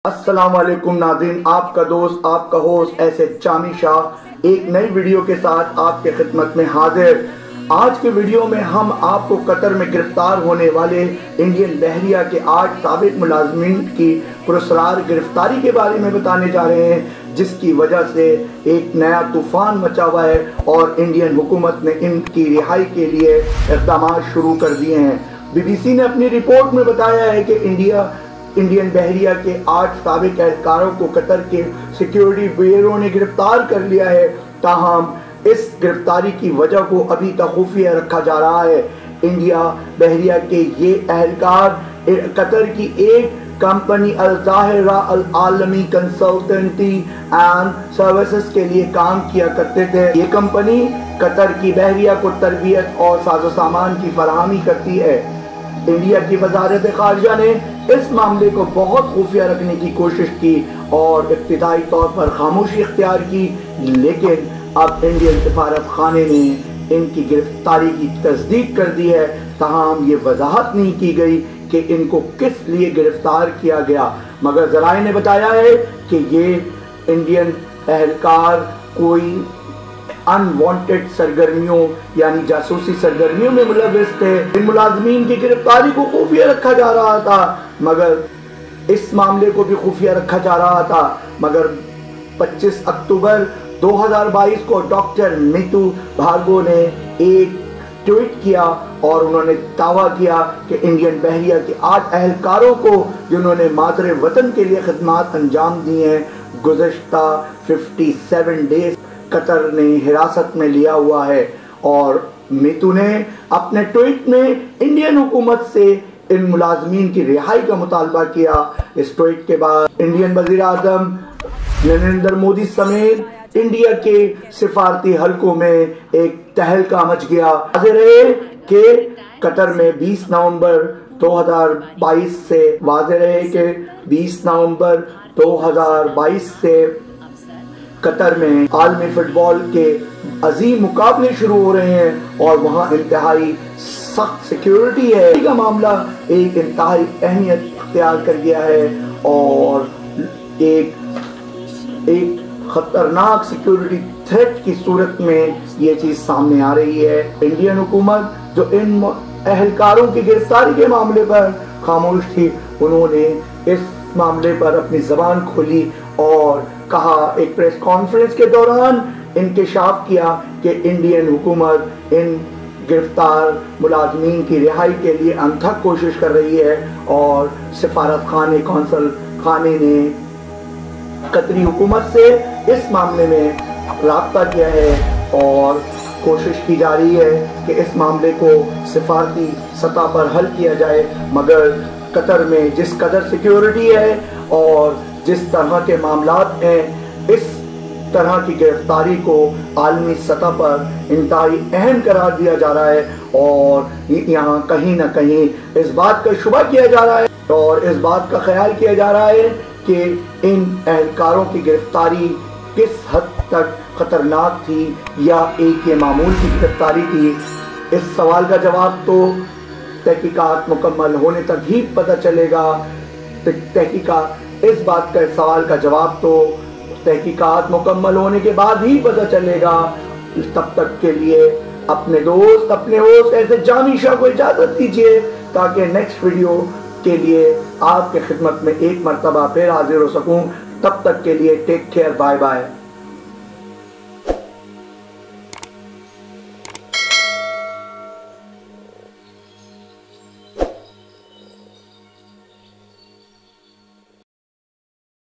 السلام علیکم ناظرین، آپ کا دوست آپ کا ہوسٹ ایسے جامی شاہ ایک نئی ویڈیو کے ساتھ آپ کے خدمت میں حاضر۔ آج کے ویڈیو میں ہم آپ کو قطر میں گرفتار ہونے والے انڈین بحریہ کے 8 سابق ملازمین کی پراسرار گرفتاری کے بارے میں بتانے جا رہے ہیں، جس کی وجہ سے ایک نیا طوفان مچا ہوا ہے اور انڈین حکومت نے ان کی رہائی کے لیے اقدامات شروع کر دیے ہیں۔ بی بی سی نے اپنی رپورٹ میں بتایا ہے کہ انڈین بحریہ کے 8 سابق اہلکاروں کو قطر کے سیکیورٹی بیورو نے گرفتار کر لیا ہے، تاہم اس گرفتاری کی وجہ کو ابھی تک خفیہ رکھا جا رہا ہے۔ انڈیا بحریہ کے یہ اہلکار قطر کی ایک کمپنی الظاہرہ العالمی کنسلٹنسی اینڈ سروسز کے لیے کام کیا کرتے تھے۔ یہ کمپنی قطر کی بحریہ کو تربیت اور ساز و سامان کی فراہمی کرتی ہے۔ انڈیا کی وزارت خارجہ نے اس معاملے کو بہت خفیہ رکھنے کی کوشش کی اور ابتدائی طور پر خاموشی اختیار کی، لیکن اب انڈین سفارت خانے نے ان کی گرفتاری کی تصدیق کر دی ہے، تاہم یہ وضاحت نہیں کی گئی کہ ان کو کس لیے گرفتار کیا گیا، مگر ذرائع نے بتایا ہے کہ یہ انڈین اہلکار کوئی انوانٹڈ سرگرمیوں یعنی جاسوسی سرگرمیوں میں ملوث تھے۔ ان ملازمین کی گرفتاری کو خفیہ رکھا جا رہا تھا، مگر اس معاملے کو بھی خفیہ رکھا جا رہا تھا، مگر 25 اکتوبر 2022 کو ڈاکٹر میتھو بھارگو نے ایک ٹویٹ کیا اور انہوں نے دعویٰ کیا کہ انڈین بحریہ کے 8 اہلکاروں کو جنہوں نے مادر وطن کے لیے خدمات انجام دی ہیں، گزشتہ 57 ڈیز قطر نے حراست میں لیا ہوا ہے۔ اور میتھو نے اپنے ٹویٹ میں انڈین حکومت سے ان ملازمین کی رہائی کا مطالبہ کیا۔ اس ٹویٹ کے بعد انڈین وزیر اعظم نریندر مودی سمیت انڈیا کے سفارتی حلقوں میں ایک تہلکہ مچ گیا۔ واضح رہے کہ قطر میں 20 نومبر 2022 سے قطر میں عالمی فٹ بال کے عظیم مقابلے شروع ہو رہے ہیں اور وہاں انتہائی سخت سیکیورٹی ہے۔ کا معاملہ ایک انتہائی اہمیت اختیار کر گیا ہے اور ایک خطرناک سیکیورٹی تھریٹ کی صورت میں یہ چیز سامنے آ رہی ہے۔ انڈین حکومت جو ان اہلکاروں کی گرفتاری کے معاملے پر خاموش تھی، انہوں نے اس معاملے پر اپنی زبان کھولی اور کہا، ایک پریس کانفرنس کے دوران انکشاف کیا کہ انڈین حکومت ان گرفتار ملازمین کی رہائی کے لیے انتھک کوشش کر رہی ہے اور سفارت خانے قونصل خانے نے قطری حکومت سے اس معاملے میں رابطہ کیا ہے اور کوشش کی جا رہی ہے کہ اس معاملے کو سفارتی سطح پر حل کیا جائے، مگر قطر میں جس قدر سیکیورٹی ہے اور جس طرح کے معاملات ہیں، اس طرح کی گرفتاری کو عالمی سطح پر انتہائی اہم قرار دیا جا رہا ہے اور یہاں کہیں نہ کہیں اس بات کا شبہ کیا جا رہا ہے اور اس بات کا خیال کیا جا رہا ہے کہ ان اہلکاروں کی گرفتاری کس حد تک خطرناک تھی یا ایک یہ معمول کی گرفتاری تھی۔ اس سوال کا جواب تو تحقیقات مکمل ہونے تک ہی پتہ چلے گا۔ اس بات کا سوال کا جواب تو تحقیقات مکمل ہونے کے بعد ہی پتہ چلے گا۔ تب تک کے لیے اپنے ہوسٹ ایسے جامی شاہ کو اجازت دیجیے تاکہ نیکسٹ ویڈیو کے لیے آپ کے خدمت میں ایک مرتبہ پھر حاضر ہو سکوں۔ تب تک کے لیے ٹیک کیئر، بائے بائے۔